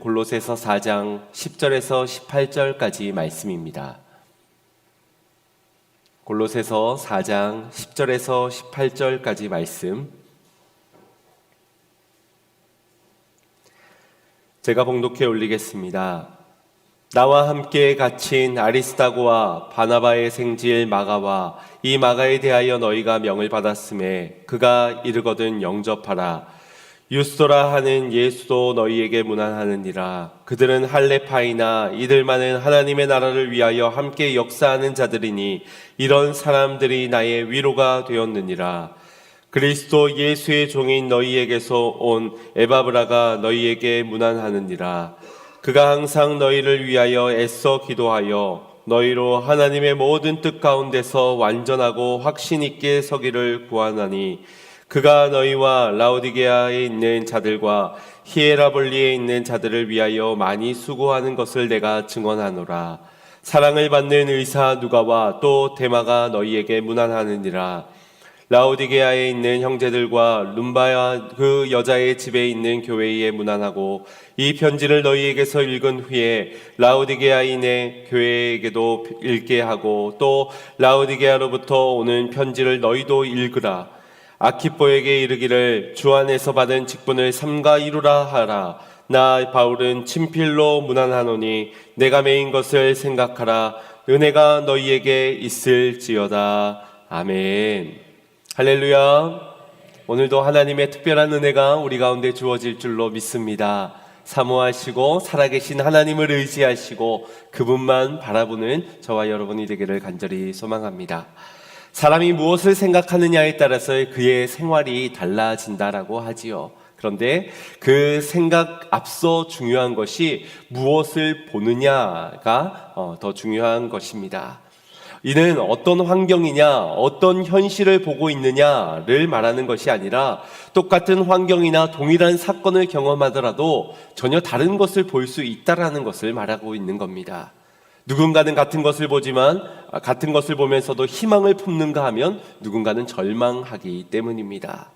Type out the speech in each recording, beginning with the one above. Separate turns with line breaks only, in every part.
골로새서 4장 10절에서 18절까지 말씀입니다. 골로새서 4장 10절에서 18절까지 말씀, 제가 봉독해 올리겠습니다. 나와 함께 갇힌 아리스다고와 바나바의 생질 마가와 이 마가에 대하여 너희가 명을 받았음에 그가 이르거든 영접하라. 유스도라 하는 예수도 너희에게 문안하느니라. 그들은 할레파이나 이들만은 하나님의 나라를 위하여 함께 역사하는 자들이니 이런 사람들이 나의 위로가 되었느니라. 그리스도 예수의 종인 너희에게서 온 에바브라가 너희에게 문안하느니라. 그가 항상 너희를 위하여 애써 기도하여 너희로 하나님의 모든 뜻 가운데서 완전하고 확신 있게 서기를 구하나니 그가 너희와 라오디게아에 있는 자들과 히에라볼리에 있는 자들을 위하여 많이 수고하는 것을 내가 증언하노라. 사랑을 받는 의사 누가와 또 데마가 너희에게 문안하느니라. 라오디게아에 있는 형제들과 룸바야 그 여자의 집에 있는 교회에 문안하고 이 편지를 너희에게서 읽은 후에 라오디게아인의 교회에게도 읽게 하고 또 라오디게아로부터 오는 편지를 너희도 읽으라. 아키포에게 이르기를 주 안에서 받은 직분을 삼가 이루라 하라. 나 바울은 친필로 문안하노니 내가 매인 것을 생각하라. 은혜가 너희에게 있을지어다. 아멘. 할렐루야. 오늘도 하나님의 특별한 은혜가 우리 가운데 주어질 줄로 믿습니다. 사모하시고 살아계신 하나님을 의지하시고 그분만 바라보는 저와 여러분이 되기를 간절히 소망합니다. 사람이 무엇을 생각하느냐에 따라서 그의 생활이 달라진다라고 하지요. 그런데 그 생각 앞서 중요한 것이 무엇을 보느냐가 더 중요한 것입니다. 이는 어떤 환경이냐, 어떤 현실을 보고 있느냐를 말하는 것이 아니라 똑같은 환경이나 동일한 사건을 경험하더라도 전혀 다른 것을 볼 수 있다라는 것을 말하고 있는 겁니다. 누군가는 같은 것을 보지만 같은 것을 보면서도 희망을 품는가 하면 누군가는 절망하기 때문입니다.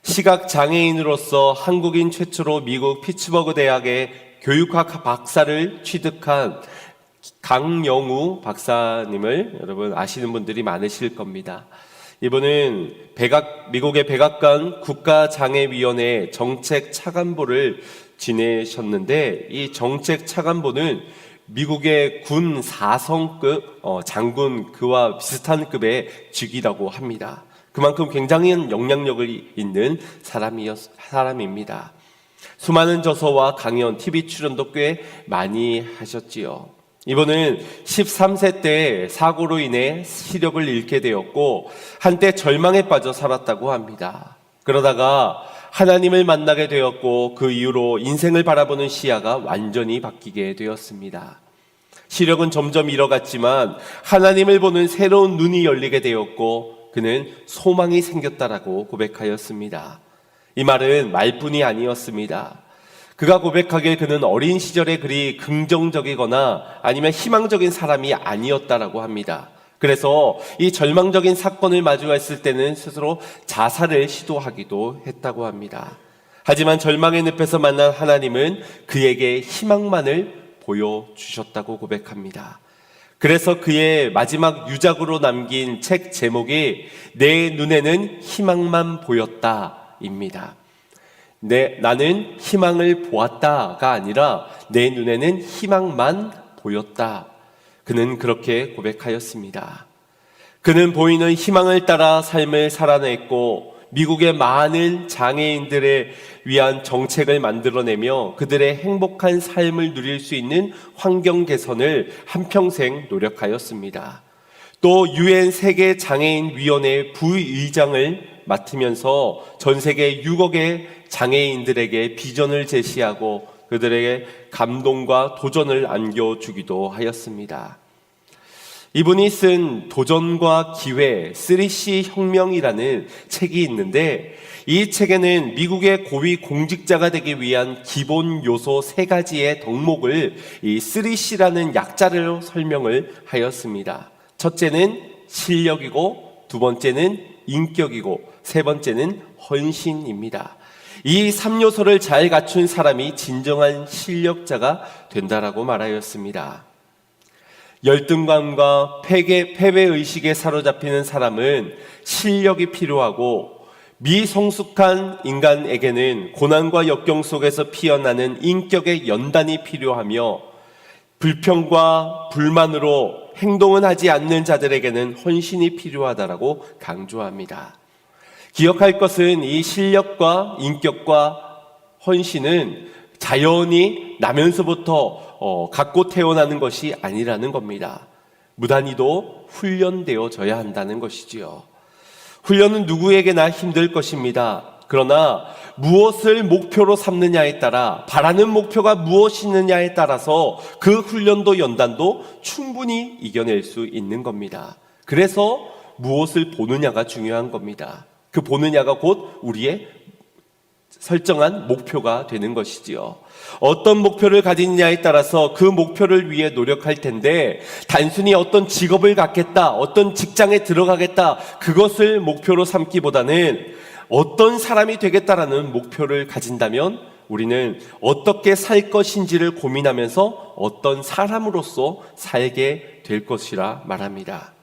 시각장애인으로서 한국인 최초로 미국 피츠버그 대학의 교육학 박사를 취득한 강영우 박사님을 여러분 아시는 분들이 많으실 겁니다. 이분은 미국의 백악관 국가장애위원회 정책차관보를 지내셨는데 이 정책차관보는 미국의 군 4성급 장군 그와 비슷한 급의 직위라고 합니다. 그만큼 굉장히 영향력을 있는 사람입니다. 수많은 저서와 강연, TV 출연도 꽤 많이 하셨지요. 이분은 13세 때 사고로 인해 시력을 잃게 되었고 한때 절망에 빠져 살았다고 합니다. 그러다가 하나님을 만나게 되었고 그 이후로 인생을 바라보는 시야가 완전히 바뀌게 되었습니다. 시력은 점점 잃어갔지만 하나님을 보는 새로운 눈이 열리게 되었고 그는 소망이 생겼다라고 고백하였습니다. 이 말은 말뿐이 아니었습니다. 그가 고백하길 그는 어린 시절에 그리 긍정적이거나 아니면 희망적인 사람이 아니었다라고 합니다. 그래서 이 절망적인 사건을 마주했을 때는 스스로 자살을 시도하기도 했다고 합니다. 하지만 절망의 늪에서 만난 하나님은 그에게 희망만을 보여주셨다고 고백합니다. 그래서 그의 마지막 유작으로 남긴 책 제목이 내 눈에는 희망만 보였다입니다. 나는 희망을 보았다가 아니라 내 눈에는 희망만 보였다. 그는 그렇게 고백하였습니다. 그는 보이는 희망을 따라 삶을 살아냈고 미국의 많은 장애인들을 위한 정책을 만들어내며 그들의 행복한 삶을 누릴 수 있는 환경 개선을 한평생 노력하였습니다. 또 UN 세계장애인위원회 부의장을 맡으면서 전 세계 6억의 장애인들에게 비전을 제시하고 그들에게 감동과 도전을 안겨주기도 하였습니다. 이분이 쓴 도전과 기회, 3C 혁명이라는 책이 있는데 이 책에는 미국의 고위 공직자가 되기 위한 기본 요소 3가지의 덕목을 이 3C라는 약자로 설명을 하였습니다. 첫째는 실력이고 두 번째는 인격이고 세 번째는 헌신입니다. 이 3요소를 잘 갖춘 사람이 진정한 실력자가 된다라고 말하였습니다. 열등감과 패배의식에 사로잡히는 사람은 실력이 필요하고, 미성숙한 인간에게는 고난과 역경 속에서 피어나는 인격의 연단이 필요하며, 불평과 불만으로 행동은 하지 않는 자들에게는 헌신이 필요하다라고 강조합니다. 기억할 것은 이 실력과 인격과 헌신은 자연히 나면서부터 갖고 태어나는 것이 아니라는 겁니다. 무단히도 훈련되어져야 한다는 것이지요. 훈련은 누구에게나 힘들 것입니다. 그러나 무엇을 목표로 삼느냐에 따라, 바라는 목표가 무엇이느냐에 따라서 그 훈련도 연단도 충분히 이겨낼 수 있는 겁니다. 그래서 무엇을 보느냐가 중요한 겁니다. 그 보느냐가 곧 우리의 설정한 목표가 되는 것이지요. 어떤 목표를 가지느냐에 따라서 그 목표를 위해 노력할 텐데, 단순히 어떤 직업을 갖겠다, 어떤 직장에 들어가겠다, 그것을 목표로 삼기보다는 어떤 사람이 되겠다라는 목표를 가진다면 우리는 어떻게 살 것인지를 고민하면서 어떤 사람으로서 살게 될 것이라 말합니다.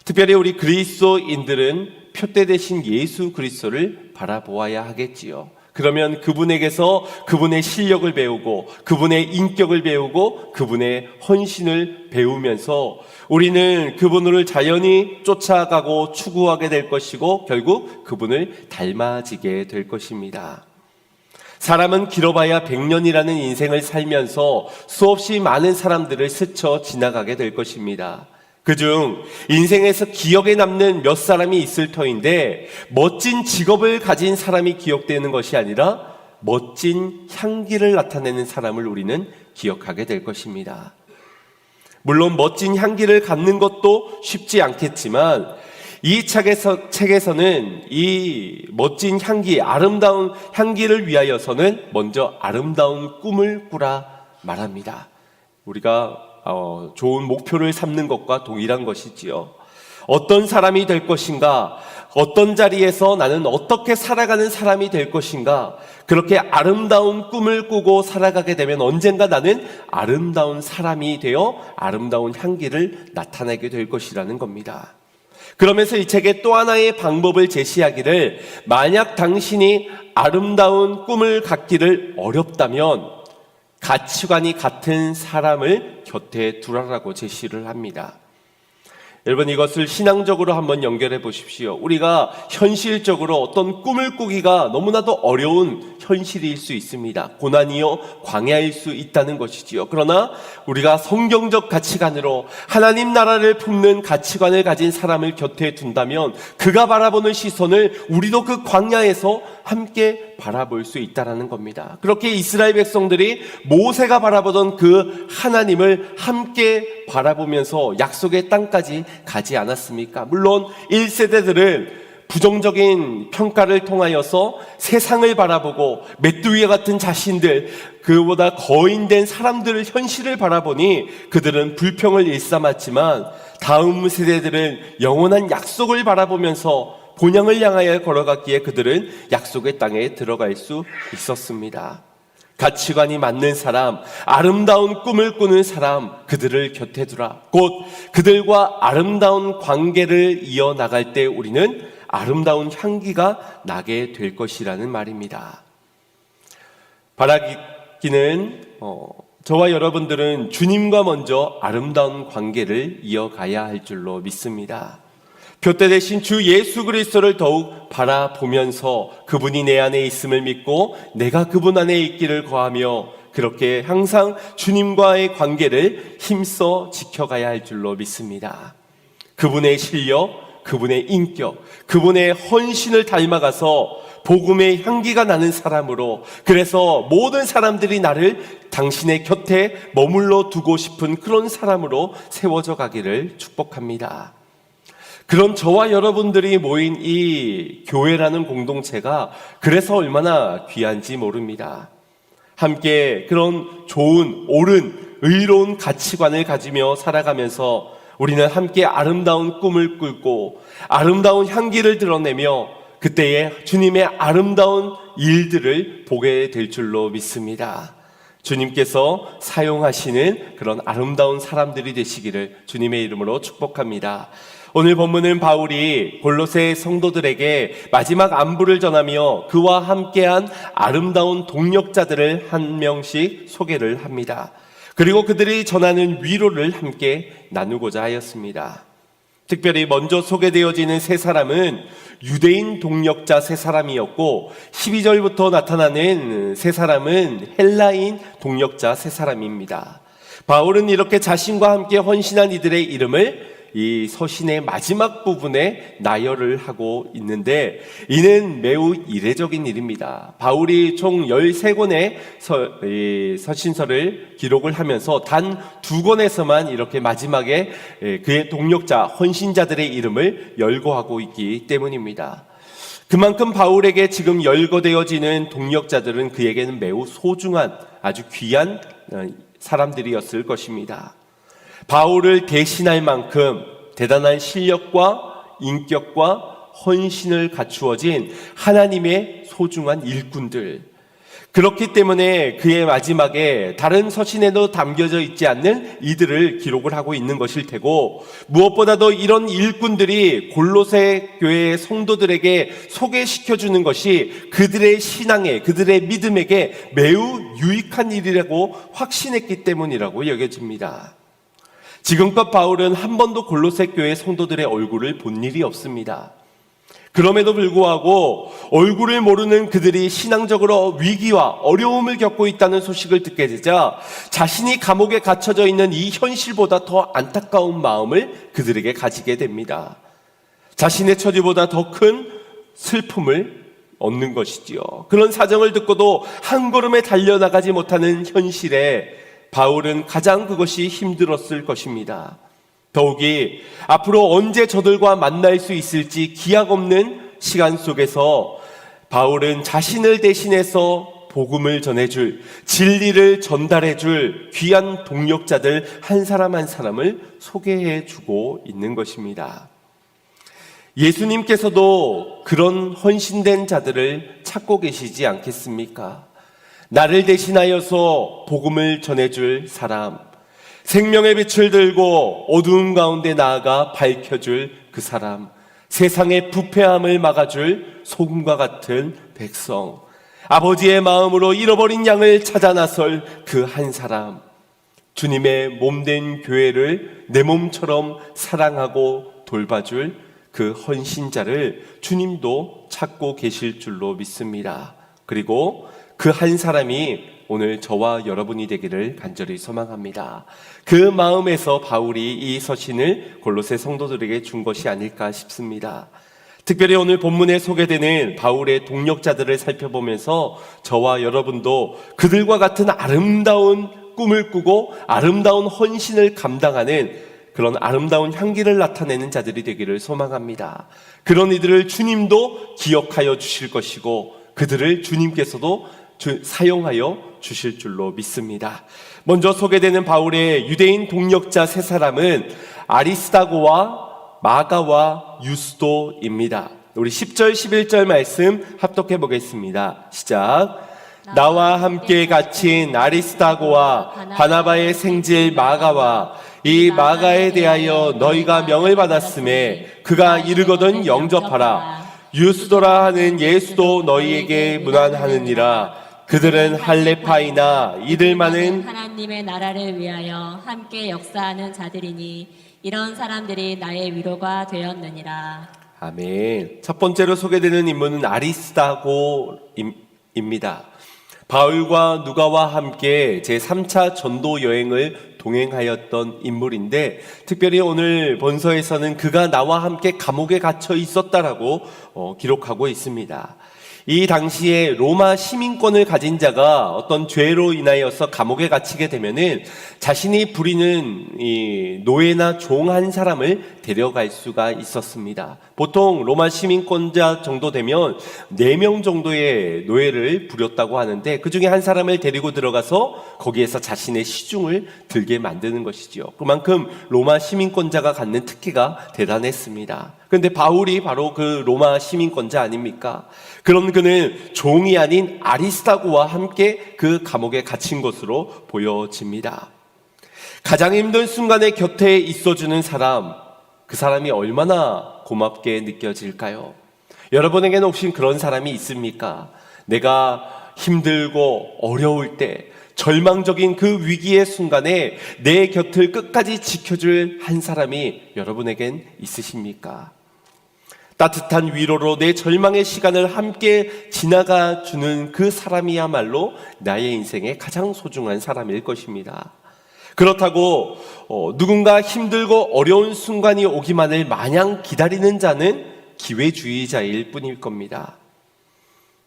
특별히 우리 그리스도인들은 표대 되신 예수 그리스도를 바라보아야 하겠지요. 그러면 그분에게서 그분의 실력을 배우고, 그분의 인격을 배우고, 그분의 헌신을 배우면서 우리는 그분을 자연히 쫓아가고 추구하게 될 것이고, 결국 그분을 닮아지게 될 것입니다. 사람은 길어봐야 100년이라는 인생을 살면서 수없이 많은 사람들을 스쳐 지나가게 될 것입니다. 그중 인생에서 기억에 남는 몇 사람이 있을 터인데, 멋진 직업을 가진 사람이 기억되는 것이 아니라 멋진 향기를 나타내는 사람을 우리는 기억하게 될 것입니다. 물론 멋진 향기를 갖는 것도 쉽지 않겠지만, 이 책에서는 이 멋진 향기, 아름다운 향기를 위하여서는 먼저 아름다운 꿈을 꾸라 말합니다. 우리가 좋은 목표를 삼는 것과 동일한 것이지요. 어떤 사람이 될 것인가, 어떤 자리에서 나는 어떻게 살아가는 사람이 될 것인가, 그렇게 아름다운 꿈을 꾸고 살아가게 되면 언젠가 나는 아름다운 사람이 되어 아름다운 향기를 나타내게 될 것이라는 겁니다. 그러면서 이 책에 또 하나의 방법을 제시하기를, 만약 당신이 아름다운 꿈을 갖기를 어렵다면 가치관이 같은 사람을 곁에 두라라고 제시를 합니다. 여러분, 이것을 신앙적으로 한번 연결해 보십시오. 우리가 현실적으로 어떤 꿈을 꾸기가 너무나도 어려운 현실일 수 있습니다. 고난이요 광야일 수 있다는 것이지요. 그러나 우리가 성경적 가치관으로 하나님 나라를 품는 가치관을 가진 사람을 곁에 둔다면 그가 바라보는 시선을 우리도 그 광야에서 함께 바라볼 수 있다는 겁니다. 그렇게 이스라엘 백성들이 모세가 바라보던 그 하나님을 함께 바라보면서 약속의 땅까지 가지 않았습니까? 물론 1세대들은 부정적인 평가를 통하여서 세상을 바라보고 메뚜기 같은 자신들, 그보다 거인된 사람들의 현실을 바라보니 그들은 불평을 일삼았지만, 다음 세대들은 영원한 약속을 바라보면서 본향을 향하여 걸어갔기에 그들은 약속의 땅에 들어갈 수 있었습니다. 가치관이 맞는 사람, 아름다운 꿈을 꾸는 사람, 그들을 곁에 두라. 곧 그들과 아름다운 관계를 이어나갈 때 우리는 아름다운 향기가 나게 될 것이라는 말입니다. 바라기는 저와 여러분들은 주님과 먼저 아름다운 관계를 이어가야 할 줄로 믿습니다. 표대 대신 주 예수 그리스도를 더욱 바라보면서 그분이 내 안에 있음을 믿고 내가 그분 안에 있기를 거하며, 그렇게 항상 주님과의 관계를 힘써 지켜가야 할 줄로 믿습니다. 그분의 실력, 그분의 인격, 그분의 헌신을 닮아가서 복음의 향기가 나는 사람으로, 그래서 모든 사람들이 나를 당신의 곁에 머물러 두고 싶은 그런 사람으로 세워져 가기를 축복합니다. 그런 저와 여러분들이 모인 이 교회라는 공동체가 그래서 얼마나 귀한지 모릅니다. 함께 그런 좋은, 옳은, 의로운 가치관을 가지며 살아가면서 우리는 함께 아름다운 꿈을 꾸고 아름다운 향기를 드러내며 그때에 주님의 아름다운 일들을 보게 될 줄로 믿습니다. 주님께서 사용하시는 그런 아름다운 사람들이 되시기를 주님의 이름으로 축복합니다. 오늘 본문은 바울이 골로새 성도들에게 마지막 안부를 전하며 그와 함께한 아름다운 동역자들을 한 명씩 소개를 합니다. 그리고 그들이 전하는 위로를 함께 나누고자 하였습니다. 특별히 먼저 소개되어지는 세 사람은 유대인 동역자 세 사람이었고 12절부터 나타나는 세 사람은 헬라인 동역자 세 사람입니다. 바울은 이렇게 자신과 함께 헌신한 이들의 이름을 이 서신의 마지막 부분에 나열을 하고 있는데 이는 매우 이례적인 일입니다. 바울이 총 13권의 서신서를 기록을 하면서 단 2권에서만 이렇게 마지막에 그의 동역자, 헌신자들의 이름을 열거하고 있기 때문입니다. 그만큼 바울에게 지금 열거되어지는 동역자들은 그에게는 매우 소중한 아주 귀한 사람들이었을 것입니다. 바울을 대신할 만큼 대단한 실력과 인격과 헌신을 갖추어진 하나님의 소중한 일꾼들. 그렇기 때문에 그의 마지막에 다른 서신에도 담겨져 있지 않는 이들을 기록을 하고 있는 것일 테고, 무엇보다도 이런 일꾼들이 골로새 교회의 성도들에게 소개시켜주는 것이 그들의 신앙에, 그들의 믿음에게 매우 유익한 일이라고 확신했기 때문이라고 여겨집니다. 지금껏 바울은 한 번도 골로새 교회 성도들의 얼굴을 본 일이 없습니다. 그럼에도 불구하고 얼굴을 모르는 그들이 신앙적으로 위기와 어려움을 겪고 있다는 소식을 듣게 되자 자신이 감옥에 갇혀져 있는 이 현실보다 더 안타까운 마음을 그들에게 가지게 됩니다. 자신의 처지보다 더 큰 슬픔을 얻는 것이지요. 그런 사정을 듣고도 한 걸음에 달려나가지 못하는 현실에 바울은 가장 그것이 힘들었을 것입니다. 더욱이 앞으로 언제 저들과 만날 수 있을지 기약 없는 시간 속에서 바울은 자신을 대신해서 복음을 전해줄, 진리를 전달해줄 귀한 동역자들 한 사람 한 사람을 소개해주고 있는 것입니다. 예수님께서도 그런 헌신된 자들을 찾고 계시지 않겠습니까? 나를 대신하여서 복음을 전해줄 사람, 생명의 빛을 들고 어두움 가운데 나아가 밝혀줄 그 사람, 세상의 부패함을 막아줄 소금과 같은 백성, 아버지의 마음으로 잃어버린 양을 찾아 나설 그 한 사람, 주님의 몸된 교회를 내 몸처럼 사랑하고 돌봐줄 그 헌신자를 주님도 찾고 계실 줄로 믿습니다. 그리고 그 한 사람이 오늘 저와 여러분이 되기를 간절히 소망합니다. 그 마음에서 바울이 이 서신을 골로새 성도들에게 준 것이 아닐까 싶습니다. 특별히 오늘 본문에 소개되는 바울의 동역자들을 살펴보면서 저와 여러분도 그들과 같은 아름다운 꿈을 꾸고 아름다운 헌신을 감당하는 그런 아름다운 향기를 나타내는 자들이 되기를 소망합니다. 그런 이들을 주님도 기억하여 주실 것이고 그들을 주님께서도 사용하여 주실 줄로 믿습니다. 먼저 소개되는 바울의 유대인 동역자 세 사람은 아리스다고와 마가와 유스도입니다. 우리 10절 11절 말씀 합독해 보겠습니다. 시작. 나와 함께 갇힌 아리스다고와 바나바의 생질 마가와 이 마가에 대하여 너희가 명을 받았음에 그가 이르거든 영접하라. 유스도라 하는 예수도 너희에게 문안하느니라. 그들은 할레파이나 이들만은
하나님의 나라를 위하여 함께 역사하는 자들이니 이런 사람들이 나의 위로가 되었느니라.
아멘. 첫 번째로 소개되는 인물은 아리스다고입니다. 바울과 누가와 함께 제3차 전도 여행을 동행하였던 인물인데 특별히 오늘 본서에서는 그가 나와 함께 감옥에 갇혀 있었다라고 기록하고 있습니다. 이 당시에 로마 시민권을 가진 자가 어떤 죄로 인하여서 감옥에 갇히게 되면은 자신이 부리는 이 노예나 종 한 사람을 데려갈 수가 있었습니다. 보통 로마 시민권자 정도 되면 4명 정도의 노예를 부렸다고 하는데 그 중에 한 사람을 데리고 들어가서 거기에서 자신의 시중을 들게 만드는 것이죠. 그만큼 로마 시민권자가 갖는 특기가 대단했습니다. 그런데 바울이 바로 그 로마 시민권자 아닙니까? 그런 그는 종이 아닌 아리스타고와 함께 그 감옥에 갇힌 것으로 보여집니다. 가장 힘든 순간에 곁에 있어주는 사람, 그 사람이 얼마나 고맙게 느껴질까요? 여러분에게는 혹시 그런 사람이 있습니까? 내가 힘들고 어려울 때, 절망적인 그 위기의 순간에 내 곁을 끝까지 지켜줄 한 사람이 여러분에겐 있으십니까? 따뜻한 위로로 내 절망의 시간을 함께 지나가 주는 그 사람이야말로 나의 인생의 가장 소중한 사람일 것입니다. 그렇다고 누군가 힘들고 어려운 순간이 오기만을 마냥 기다리는 자는 기회주의자일 뿐일 겁니다.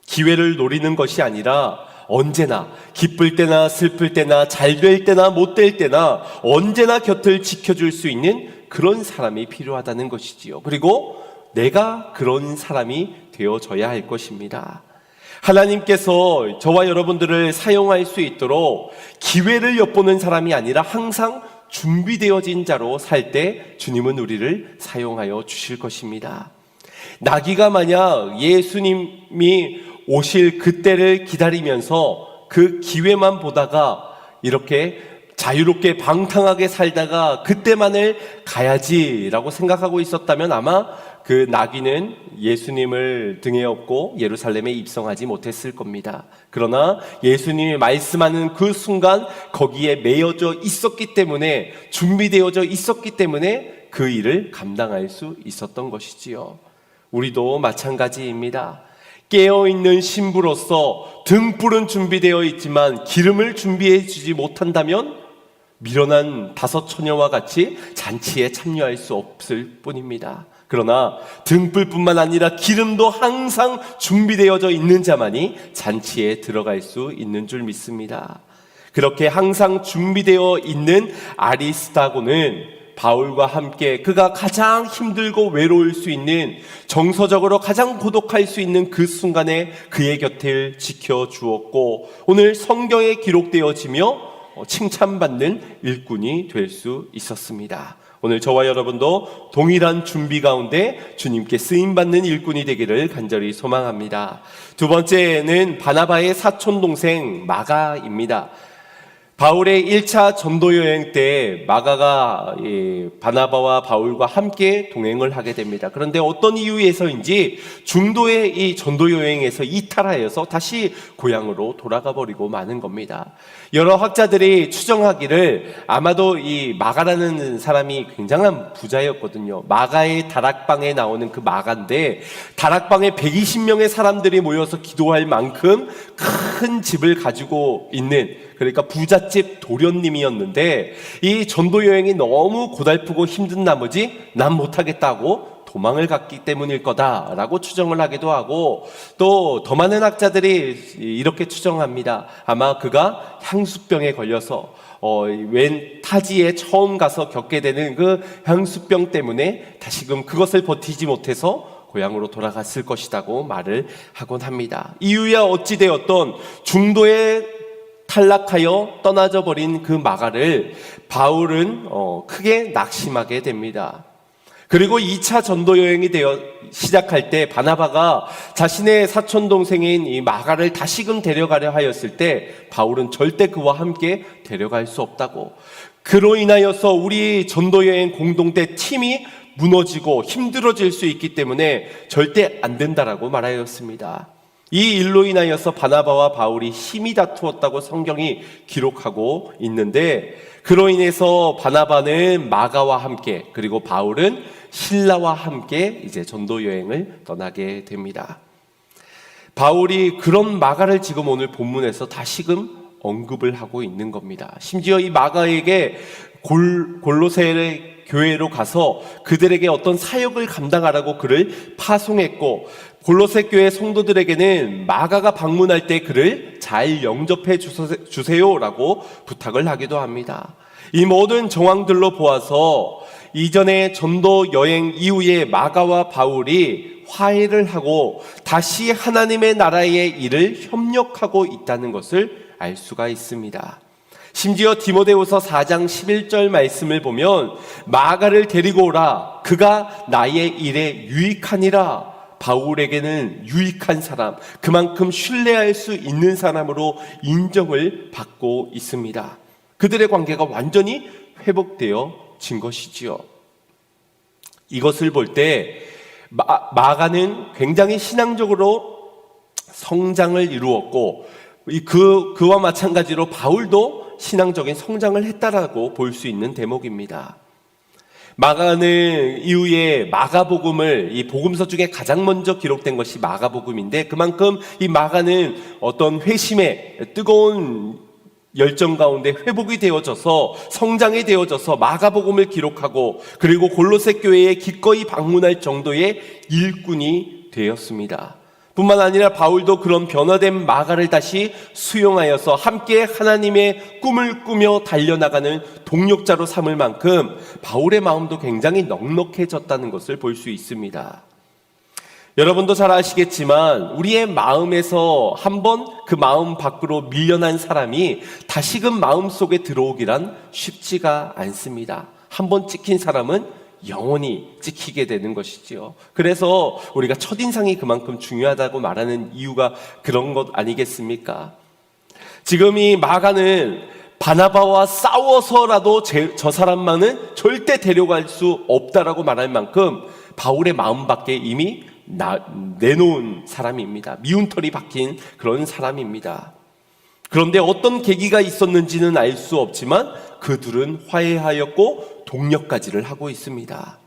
기회를 노리는 것이 아니라 언제나 기쁠 때나 슬플 때나 잘 될 때나 못 될 때나 언제나 곁을 지켜줄 수 있는 그런 사람이 필요하다는 것이지요. 그리고 내가 그런 사람이 되어져야 할 것입니다. 하나님께서 저와 여러분들을 사용할 수 있도록 기회를 엿보는 사람이 아니라 항상 준비되어진 자로 살 때 주님은 우리를 사용하여 주실 것입니다. 나귀가 만약 예수님이 오실 그때를 기다리면서 그 기회만 보다가 이렇게 자유롭게 방탕하게 살다가 그때만을 가야지라고 생각하고 있었다면 아마 그 나귀는 예수님을 등에 업고 예루살렘에 입성하지 못했을 겁니다. 그러나 예수님이 말씀하는 그 순간 거기에 매여져 있었기 때문에, 준비되어져 있었기 때문에 그 일을 감당할 수 있었던 것이지요. 우리도 마찬가지입니다. 깨어있는 신부로서 등불은 준비되어 있지만 기름을 준비해 주지 못한다면 미련한 다섯 처녀와 같이 잔치에 참여할 수 없을 뿐입니다. 그러나 등불뿐만 아니라 기름도 항상 준비되어져 있는 자만이 잔치에 들어갈 수 있는 줄 믿습니다. 그렇게 항상 준비되어 있는 아리스타고는 바울과 함께 그가 가장 힘들고 외로울 수 있는, 정서적으로 가장 고독할 수 있는 그 순간에 그의 곁을 지켜주었고 오늘 성경에 기록되어지며 칭찬받는 일꾼이 될 수 있었습니다. 오늘 저와 여러분도 동일한 준비 가운데 주님께 쓰임받는 일꾼이 되기를 간절히 소망합니다. 두 번째는 바나바의 사촌동생 마가입니다. 바울의 1차 전도 여행 때 마가가 바나바와 바울과 함께 동행을 하게 됩니다. 그런데 어떤 이유에서인지 중도의 이 전도 여행에서 이탈하여서 다시 고향으로 돌아가 버리고 마는 겁니다. 여러 학자들이 추정하기를 아마도 이 마가라는 사람이 굉장한 부자였거든요. 마가의 다락방에 나오는 그 마가인데 다락방에 120명의 사람들이 모여서 기도할 만큼 큰 집을 가지고 있는, 그러니까 부잣집 도련님이었는데 이 전도 여행이 너무 고달프고 힘든 나머지 난 못하겠다고 도망을 갔기 때문일 거다라고 추정을 하기도 하고, 또 더 많은 학자들이 이렇게 추정합니다. 아마 그가 향수병에 걸려서 웬 타지에 처음 가서 겪게 되는 그 향수병 때문에 다시금 그것을 버티지 못해서 고향으로 돌아갔을 것이라고 말을 하곤 합니다. 이유야 어찌되었던 중도에 탈락하여 떠나져 버린 그 마가를 바울은 크게 낙심하게 됩니다. 그리고 2차 전도 여행이 시작할 때 바나바가 자신의 사촌 동생인 이 마가를 다시금 데려가려 하였을 때 바울은 절대 그와 함께 데려갈 수 없다고, 그로 인하여서 우리 전도 여행 공동체 팀이 무너지고 힘들어질 수 있기 때문에 절대 안 된다라고 말하였습니다. 이 일로 인하여서 바나바와 바울이 힘이 다투었다고 성경이 기록하고 있는데, 그로 인해서 바나바는 마가와 함께, 그리고 바울은 실라와 함께 이제 전도 여행을 떠나게 됩니다. 바울이 그런 마가를 지금 오늘 본문에서 다시금 언급을 하고 있는 겁니다. 심지어 이 마가에게 골로새의 교회로 가서 그들에게 어떤 사역을 감당하라고 그를 파송했고, 골로새 교회 성도들에게는 마가가 방문할 때 그를 잘 영접해 주세요라고 부탁을 하기도 합니다. 이 모든 정황들로 보아서 이전에 전도 여행 이후에 마가와 바울이 화해를 하고 다시 하나님의 나라의 일을 협력하고 있다는 것을 알 수가 있습니다. 심지어 디모데후서 4장 11절 말씀을 보면 마가를 데리고 오라. 그가 나의 일에 유익하니라. 바울에게는 유익한 사람, 그만큼 신뢰할 수 있는 사람으로 인정을 받고 있습니다. 그들의 관계가 완전히 회복되어진 것이지요. 이것을 볼 때 마가는 굉장히 신앙적으로 성장을 이루었고 그와 마찬가지로 바울도 신앙적인 성장을 했다라고 볼 수 있는 대목입니다. 마가는 이후에 마가복음을, 이 복음서 중에 가장 먼저 기록된 것이 마가복음인데, 그만큼 이 마가는 어떤 회심의 뜨거운 열정 가운데 회복이 되어져서 성장이 되어져서 마가복음을 기록하고, 그리고 골로새 교회에 기꺼이 방문할 정도의 일꾼이 되었습니다. 뿐만 아니라 바울도 그런 변화된 마가를 다시 수용하여서 함께 하나님의 꿈을 꾸며 달려나가는 동력자로 삼을 만큼 바울의 마음도 굉장히 넉넉해졌다는 것을 볼 수 있습니다. 여러분도 잘 아시겠지만 우리의 마음에서 한번 그 마음 밖으로 밀려난 사람이 다시금 마음속에 들어오기란 쉽지가 않습니다. 한번 찍힌 사람은 영원히 찍히게 되는 것이지요. 그래서 우리가 첫인상이 그만큼 중요하다고 말하는 이유가 그런 것 아니겠습니까? 지금 이 마가는 바나바와 싸워서라도 저 사람만은 절대 데려갈 수 없다라고 말할 만큼 바울의 마음 밖에 이미 내놓은 사람입니다. 미운털이 박힌 그런 사람입니다. 그런데 어떤 계기가 있었는지는 알 수 없지만 그들은 화해하였고 동력까지를 하고 있습니다.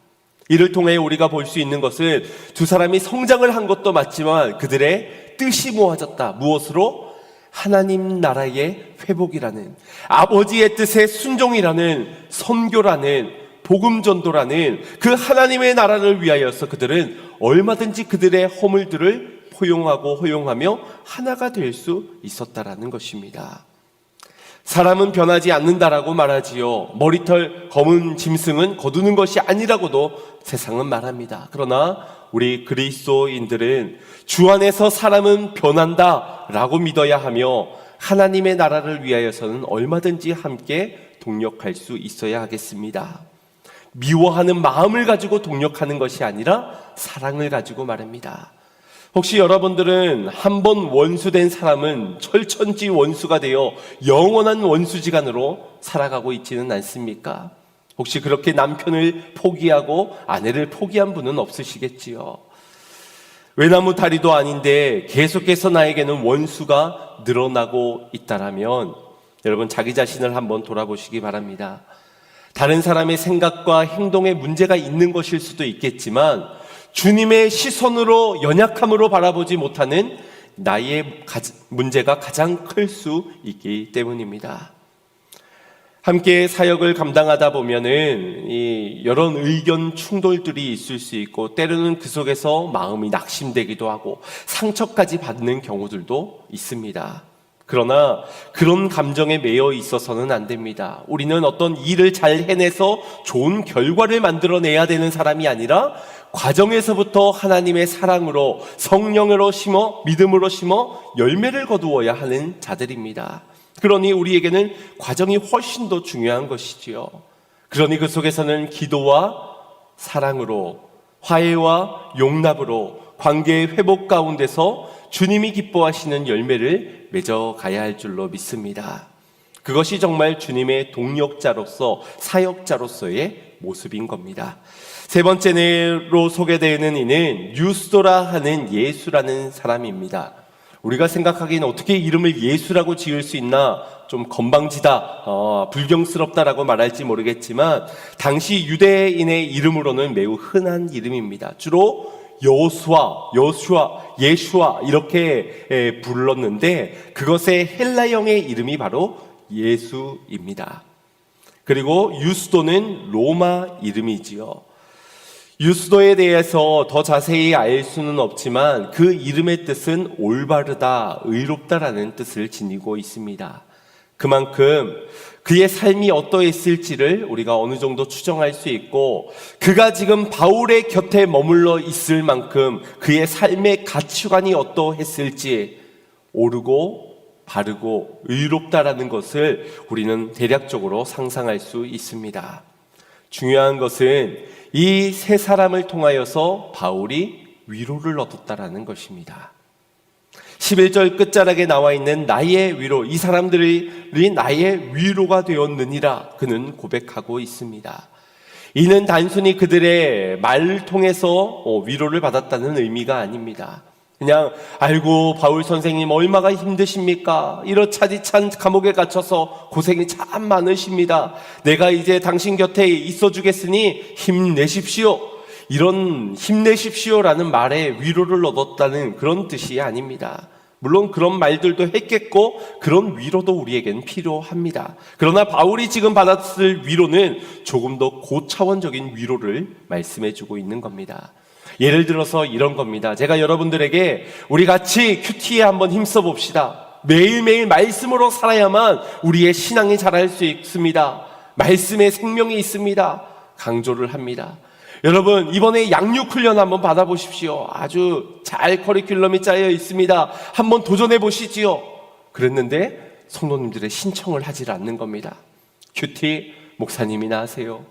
이를 통해 우리가 볼 수 있는 것은 두 사람이 성장을 한 것도 맞지만 그들의 뜻이 모아졌다. 무엇으로? 하나님 나라의 회복이라는, 아버지의 뜻에 순종이라는, 선교라는, 복음전도라는 그 하나님의 나라를 위하여서 그들은 얼마든지 그들의 허물들을 포용하고 허용하며 하나가 될 수 있었다라는 것입니다. 사람은 변하지 않는다라고 말하지요. 머리털 검은 짐승은 거두는 것이 아니라고도 세상은 말합니다. 그러나 우리 그리스도인들은 주 안에서 사람은 변한다라고 믿어야 하며 하나님의 나라를 위하여서는 얼마든지 함께 동력할 수 있어야 하겠습니다. 미워하는 마음을 가지고 동력하는 것이 아니라 사랑을 가지고 말합니다. 혹시 여러분들은 한번 원수된 사람은 철천지 원수가 되어 영원한 원수지간으로 살아가고 있지는 않습니까? 혹시 그렇게 남편을 포기하고 아내를 포기한 분은 없으시겠지요? 외나무 다리도 아닌데 계속해서 나에게는 원수가 늘어나고 있다라면 여러분 자기 자신을 한번 돌아보시기 바랍니다. 다른 사람의 생각과 행동에 문제가 있는 것일 수도 있겠지만 주님의 시선으로 연약함으로 바라보지 못하는 나의 문제가 가장 클 수 있기 때문입니다. 함께 사역을 감당하다 보면은 여러 의견 충돌들이 있을 수 있고 때로는 그 속에서 마음이 낙심되기도 하고 상처까지 받는 경우들도 있습니다. 그러나 그런 감정에 매여 있어서는 안 됩니다. 우리는 어떤 일을 잘 해내서 좋은 결과를 만들어내야 되는 사람이 아니라 과정에서부터 하나님의 사랑으로, 성령으로 심어, 믿음으로 심어 열매를 거두어야 하는 자들입니다. 그러니 우리에게는 과정이 훨씬 더 중요한 것이지요. 그러니 그 속에서는 기도와 사랑으로, 화해와 용납으로 관계의 회복 가운데서 주님이 기뻐하시는 열매를 맺어가야 할 줄로 믿습니다. 그것이 정말 주님의 동력자로서, 사역자로서의 모습인 겁니다. 세 번째로 소개되는 이는 유스도라 하는 예수라는 사람입니다. 우리가 생각하기에는 어떻게 이름을 예수라고 지을 수 있나, 좀 건방지다, 불경스럽다라고 말할지 모르겠지만 당시 유대인의 이름으로는 매우 흔한 이름입니다. 주로 여호수아, 예슈아 이렇게 불렀는데 그것의 헬라형의 이름이 바로 예수입니다. 그리고 유스도는 로마 이름이지요. 유스도에 대해서 더 자세히 알 수는 없지만 그 이름의 뜻은 올바르다, 의롭다라는 뜻을 지니고 있습니다. 그만큼 그의 삶이 어떠했을지를 우리가 어느 정도 추정할 수 있고, 그가 지금 바울의 곁에 머물러 있을 만큼 그의 삶의 가치관이 어떠했을지, 오르고 바르고 의롭다라는 것을 우리는 대략적으로 상상할 수 있습니다. 중요한 것은 이 세 사람을 통하여서 바울이 위로를 얻었다라는 것입니다. 11절 끝자락에 나와 있는 나의 위로, 이 사람들이 나의 위로가 되었느니라 그는 고백하고 있습니다. 이는 단순히 그들의 말을 통해서 위로를 받았다는 의미가 아닙니다. 그냥 알고 바울 선생님 얼마나 힘드십니까? 이러차디찬 감옥에 갇혀서 고생이 참 많으십니다. 내가 이제 당신 곁에 있어 주겠으니 힘내십시오. 이런 힘내십시오라는 말에 위로를 얻었다는 그런 뜻이 아닙니다. 물론 그런 말들도 했겠고 그런 위로도 우리에겐 필요합니다. 그러나 바울이 지금 받았을 위로는 조금 더 고차원적인 위로를 말씀해주고 있는 겁니다. 예를 들어서 이런 겁니다. 제가 여러분들에게 우리 같이 큐티에 한번 힘써 봅시다. 매일매일 말씀으로 살아야만 우리의 신앙이 자랄 수 있습니다. 말씀에 생명이 있습니다. 강조를 합니다. 여러분, 이번에 양육훈련 한번 받아보십시오. 아주 잘 커리큘럼이 짜여 있습니다. 한번 도전해 보시지요. 그랬는데 성도님들의 신청을 하질 않는 겁니다. 큐티 목사님이나 하세요.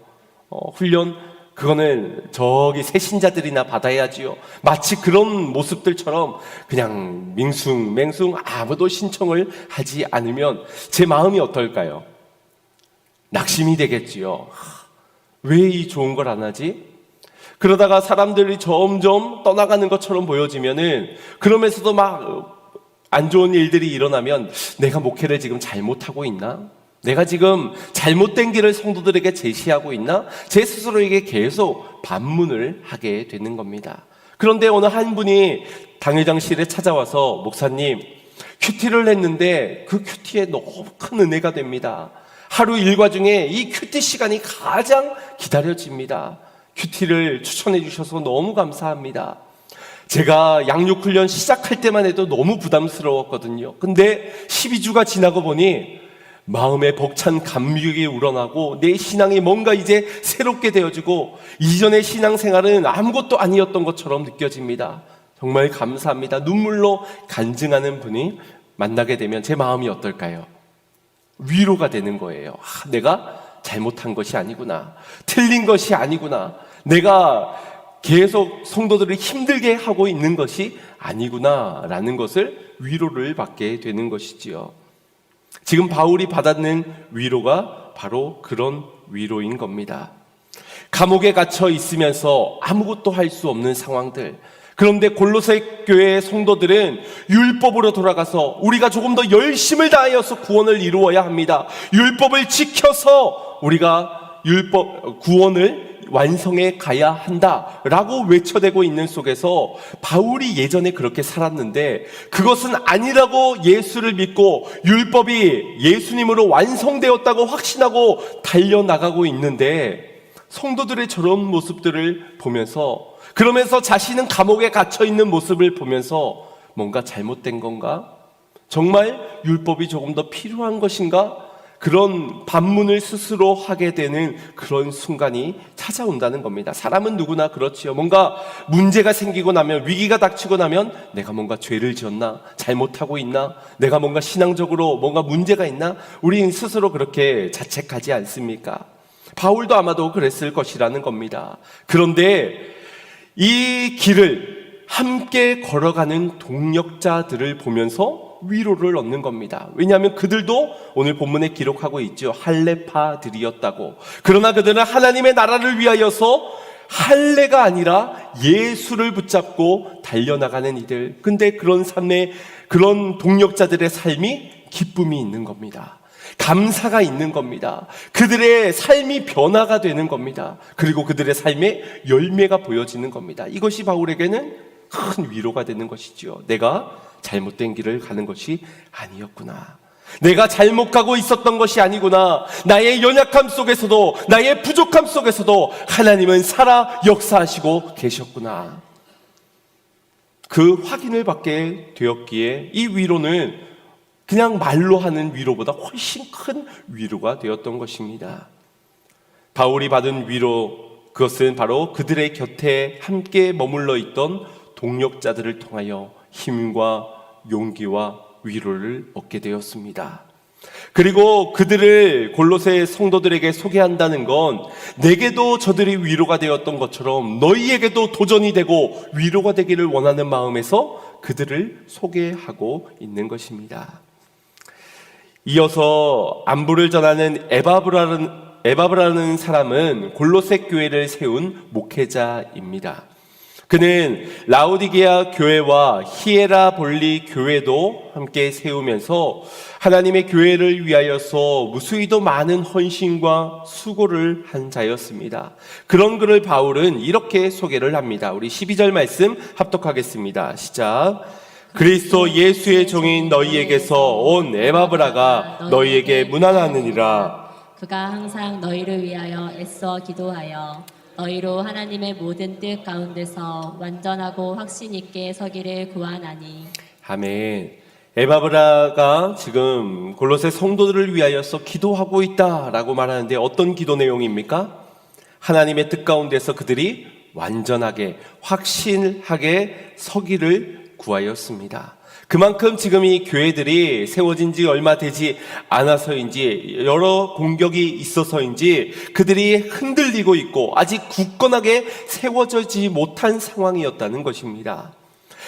훈련 그거는 저기 새신자들이나 받아야지요. 마치 그런 모습들처럼 그냥 맹숭 아무도 신청을 하지 않으면 제 마음이 어떨까요? 낙심이 되겠지요. 왜 이 좋은 걸 안 하지? 그러다가 사람들이 점점 떠나가는 것처럼 보여지면은 그러면서도 막 안 좋은 일들이 일어나면 내가 목회를 지금 잘못하고 있나? 내가 지금 잘못된 길을 성도들에게 제시하고 있나? 제 스스로에게 계속 반문을 하게 되는 겁니다. 그런데 어느 한 분이 당회장실에 찾아와서 목사님, 큐티를 했는데 그 큐티에 너무 큰 은혜가 됩니다. 하루 일과 중에 이 큐티 시간이 가장 기다려집니다. 큐티를 추천해 주셔서 너무 감사합니다. 제가 양육훈련 시작할 때만 해도 너무 부담스러웠거든요. 근데 12주가 지나고 보니 마음에 벅찬 감격이 우러나고 내 신앙이 뭔가 이제 새롭게 되어지고 이전의 신앙생활은 아무것도 아니었던 것처럼 느껴집니다. 정말 감사합니다. 눈물로 간증하는 분이 만나게 되면 제 마음이 어떨까요? 위로가 되는 거예요. 내가 잘못한 것이 아니구나. 틀린 것이 아니구나. 내가 계속 성도들을 힘들게 하고 있는 것이 아니구나 라는 것을 위로를 받게 되는 것이지요. 지금 바울이 받았는 위로가 바로 그런 위로인 겁니다. 감옥에 갇혀 있으면서 아무것도 할 수 없는 상황들. 그런데 골로새 교회의 성도들은 율법으로 돌아가서 우리가 조금 더 열심을 다하여서 구원을 이루어야 합니다. 율법을 지켜서 우리가 구원을 완성해 가야 한다라고 외쳐대고 있는 속에서 바울이 예전에 그렇게 살았는데 그것은 아니라고 예수를 믿고 율법이 예수님으로 완성되었다고 확신하고 달려나가고 있는데 성도들의 저런 모습들을 보면서 그러면서 자신은 감옥에 갇혀 있는 모습을 보면서 뭔가 잘못된 건가? 정말 율법이 조금 더 필요한 것인가? 그런 반문을 스스로 하게 되는 그런 순간이 찾아온다는 겁니다. 사람은 누구나 그렇지요. 뭔가 문제가 생기고 나면, 위기가 닥치고 나면 내가 뭔가 죄를 지었나? 잘못하고 있나? 내가 뭔가 신앙적으로 뭔가 문제가 있나? 우리 스스로 그렇게 자책하지 않습니까? 바울도 아마도 그랬을 것이라는 겁니다. 그런데 이 길을 함께 걸어가는 동역자들을 보면서 위로를 얻는 겁니다. 왜냐하면 그들도 오늘 본문에 기록하고 있죠. 할례파들이었다고. 그러나 그들은 하나님의 나라를 위하여서 할례가 아니라 예수를 붙잡고 달려나가는 이들. 근데 그런 삶에 그런 동역자들의 삶이 기쁨이 있는 겁니다. 감사가 있는 겁니다. 그들의 삶이 변화가 되는 겁니다. 그리고 그들의 삶에 열매가 보여지는 겁니다. 이것이 바울에게는 큰 위로가 되는 것이지요. 내가 잘못된 길을 가는 것이 아니었구나. 내가 잘못 가고 있었던 것이 아니구나. 나의 연약함 속에서도, 나의 부족함 속에서도 하나님은 살아 역사하시고 계셨구나. 그 확인을 받게 되었기에 이 위로는 그냥 말로 하는 위로보다 훨씬 큰 위로가 되었던 것입니다. 바울이 받은 위로, 그것은 바로 그들의 곁에 함께 머물러 있던 동역자들을 통하여 힘과 용기와 위로를 얻게 되었습니다. 그리고 그들을 골로새 성도들에게 소개한다는 건 내게도 저들이 위로가 되었던 것처럼 너희에게도 도전이 되고 위로가 되기를 원하는 마음에서 그들을 소개하고 있는 것입니다. 이어서 안부를 전하는 에바브라는 사람은 골로새 교회를 세운 목회자입니다. 그는 라오디게아 교회와 히에라볼리 교회도 함께 세우면서 하나님의 교회를 위하여서 무수히도 많은 헌신과 수고를 한 자였습니다. 그런 그를 바울은 이렇게 소개를 합니다. 우리 12절 말씀 합독하겠습니다. 시작. 그리스도 예수의 종인 너희에게서 온 에바브라가 너희에게 문안하느니라.
그가 항상 너희를 위하여 애써 기도하여 너희로 하나님의 모든 뜻 가운데서 완전하고 확신 있게 서기를 구하나니.
아멘. 에바브라가 지금 골로새 성도들을 위하여서 기도하고 있다라고 말하는데 어떤 기도 내용입니까? 하나님의 뜻 가운데서 그들이 완전하게 확신하게 서기를 구하였습니다. 그만큼 지금 이 교회들이 세워진 지 얼마 되지 않아서인지 여러 공격이 있어서인지 그들이 흔들리고 있고 아직 굳건하게 세워지지 못한 상황이었다는 것입니다.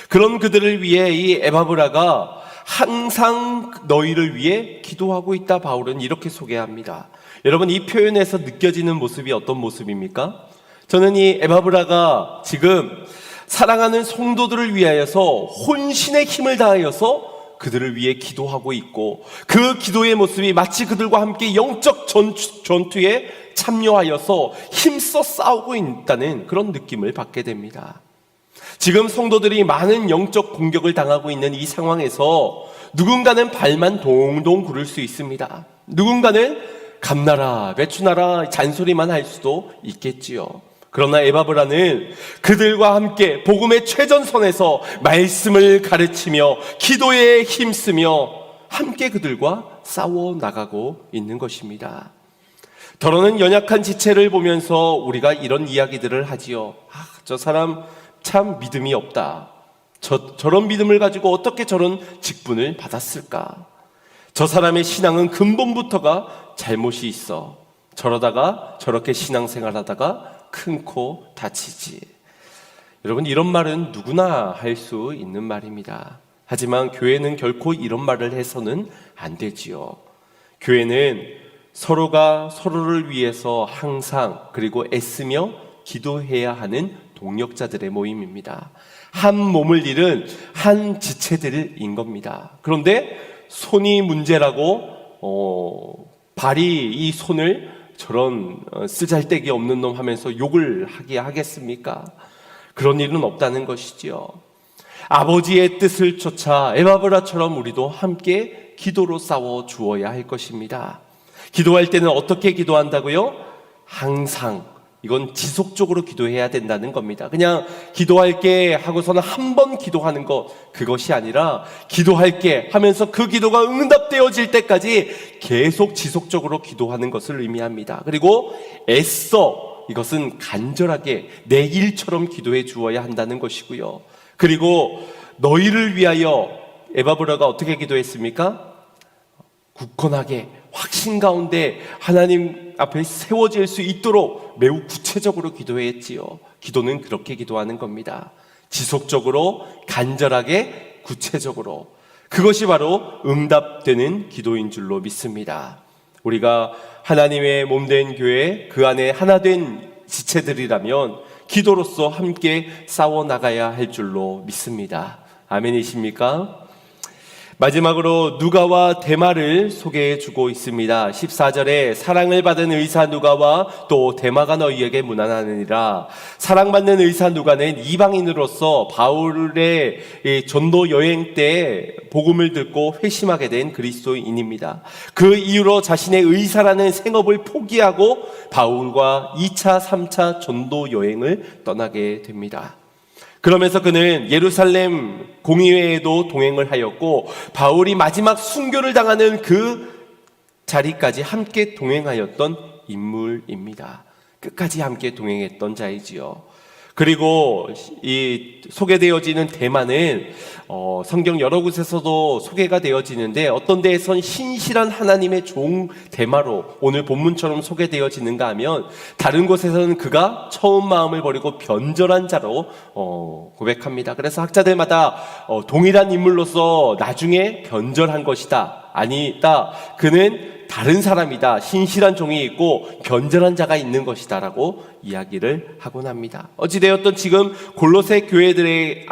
그런 그들을 위해 이 에바브라가 항상 너희를 위해 기도하고 있다. 바울은 이렇게 소개합니다. 여러분, 이 표현에서 느껴지는 모습이 어떤 모습입니까? 저는 이 에바브라가 지금 사랑하는 성도들을 위하여서 혼신의 힘을 다하여서 그들을 위해 기도하고 있고 그 기도의 모습이 마치 그들과 함께 영적 전투에 참여하여서 힘써 싸우고 있다는 그런 느낌을 받게 됩니다. 지금 성도들이 많은 영적 공격을 당하고 있는 이 상황에서 누군가는 발만 동동 구를 수 있습니다. 누군가는 감나라 외추나라 잔소리만 할 수도 있겠지요. 그러나 에바브라는 그들과 함께 복음의 최전선에서 말씀을 가르치며 기도에 힘쓰며 함께 그들과 싸워 나가고 있는 것입니다. 더러는 연약한 지체를 보면서 우리가 이런 이야기들을 하지요. 저 사람 참 믿음이 없다. 저런 믿음을 가지고 어떻게 저런 직분을 받았을까? 저 사람의 신앙은 근본부터가 잘못이 있어. 저러다가 저렇게 신앙생활하다가 큰 코 다치지. 여러분, 이런 말은 누구나 할 수 있는 말입니다. 하지만 교회는 결코 이런 말을 해서는 안 되지요. 교회는 서로가 서로를 위해서 항상 그리고 애쓰며 기도해야 하는 동력자들의 모임입니다. 한 몸을 잃은 한 지체들인 겁니다. 그런데 손이 문제라고 발이 이 손을 저런 쓰잘데기 없는 놈 하면서 욕을 하겠습니까? 그런 일은 없다는 것이지요. 아버지의 뜻을 쫓아 에바브라처럼 우리도 함께 기도로 싸워 주어야 할 것입니다. 기도할 때는 어떻게 기도한다고요? 항상 이건 지속적으로 기도해야 된다는 겁니다. 그냥 기도할게 하고서는 한 번 기도하는 것, 그것이 아니라 기도할게 하면서 그 기도가 응답되어질 때까지 계속 지속적으로 기도하는 것을 의미합니다. 그리고 애써, 이것은 간절하게 내 일처럼 기도해 주어야 한다는 것이고요. 그리고 너희를 위하여 에바브라가 어떻게 기도했습니까? 굳건하게 확신 가운데 하나님 앞에 세워질 수 있도록 매우 구체적으로 기도했지요. 기도는 그렇게 기도하는 겁니다. 지속적으로, 간절하게, 구체적으로. 그것이 바로 응답되는 기도인 줄로 믿습니다. 우리가 하나님의 몸된 교회, 그 안에 하나 된 지체들이라면 기도로서 함께 싸워 나가야 할 줄로 믿습니다. 아멘이십니까? 마지막으로 누가와 데마를 소개해 주고 있습니다. 14절에 사랑을 받은 의사 누가와 또 데마가 너희에게 문안하느니라. 사랑받는 의사 누가는 이방인으로서 바울의 전도 여행 때 복음을 듣고 회심하게 된 그리스도인입니다. 그 이후로 자신의 의사라는 생업을 포기하고 바울과 2차, 3차 전도 여행을 떠나게 됩니다. 그러면서 그는 예루살렘 공의회에도 동행을 하였고 바울이 마지막 순교를 당하는 그 자리까지 함께 동행하였던 인물입니다. 끝까지 함께 동행했던 자이지요. 그리고 이 소개되어지는 대만은 성경 여러 곳에서도 소개가 되어지는데 어떤 데에선 신실한 하나님의 종 대마로 오늘 본문처럼 소개되어지는가 하면 다른 곳에서는 그가 처음 마음을 버리고 변절한 자로 고백합니다. 그래서 학자들마다 동일한 인물로서 나중에 변절한 것이다, 아니다, 그는 다른 사람이다, 신실한 종이 있고 변절한 자가 있는 것이다 라고 이야기를 하곤 합니다. 어찌되었든 지금 골로새 교회들의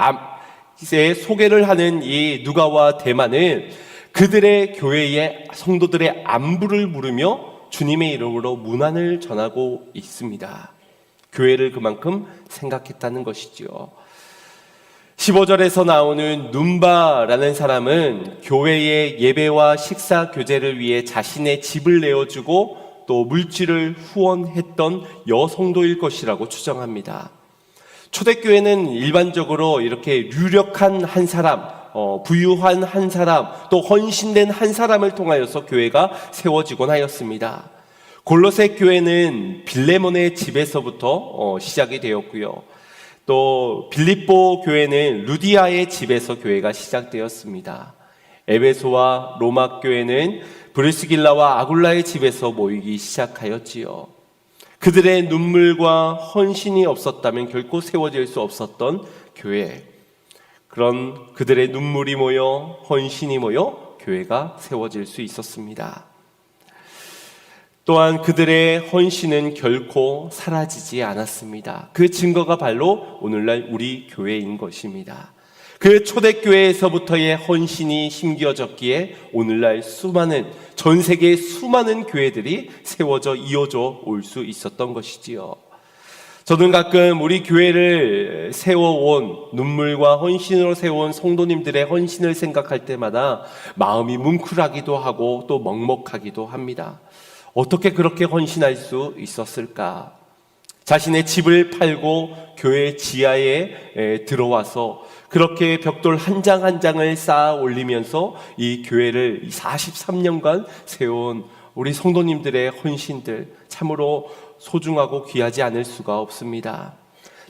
소개를 하는 이 누가와 데마는 그들의 교회의 성도들의 안부를 물으며 주님의 이름으로 문안을 전하고 있습니다. 교회를 그만큼 생각했다는 것이지요. 15절에서 나오는 눈바라는 사람은 교회의 예배와 식사 교제를 위해 자신의 집을 내어주고 또 물질을 후원했던 여성도일 것이라고 추정합니다. 초대교회는 일반적으로 이렇게 유력한 한 사람, 부유한 한 사람, 또 헌신된 한 사람을 통하여서 교회가 세워지곤 하였습니다. 골로새 교회는 빌레몬의 집에서부터 시작이 되었고요. 또 빌립보 교회는 루디아의 집에서 교회가 시작되었습니다. 에베소와 로마 교회는 브리스길라와 아굴라의 집에서 모이기 시작하였지요. 그들의 눈물과 헌신이 없었다면 결코 세워질 수 없었던 교회, 그런 그들의 눈물이 모여 헌신이 모여 교회가 세워질 수 있었습니다. 또한 그들의 헌신은 결코 사라지지 않았습니다. 그 증거가 바로 오늘날 우리 교회인 것입니다. 그 초대교회에서부터의 헌신이 심겨졌기에 오늘날 전 세계의 수많은 교회들이 세워져 이어져 올 수 있었던 것이지요. 저는 가끔 우리 교회를 세워온, 눈물과 헌신으로 세워온 성도님들의 헌신을 생각할 때마다 마음이 뭉클하기도 하고 또 먹먹하기도 합니다. 어떻게 그렇게 헌신할 수 있었을까? 자신의 집을 팔고 교회 지하에 들어와서 그렇게 벽돌 한 장 한 장을 쌓아 올리면서 이 교회를 43년간 세운 우리 성도님들의 헌신들, 참으로 소중하고 귀하지 않을 수가 없습니다.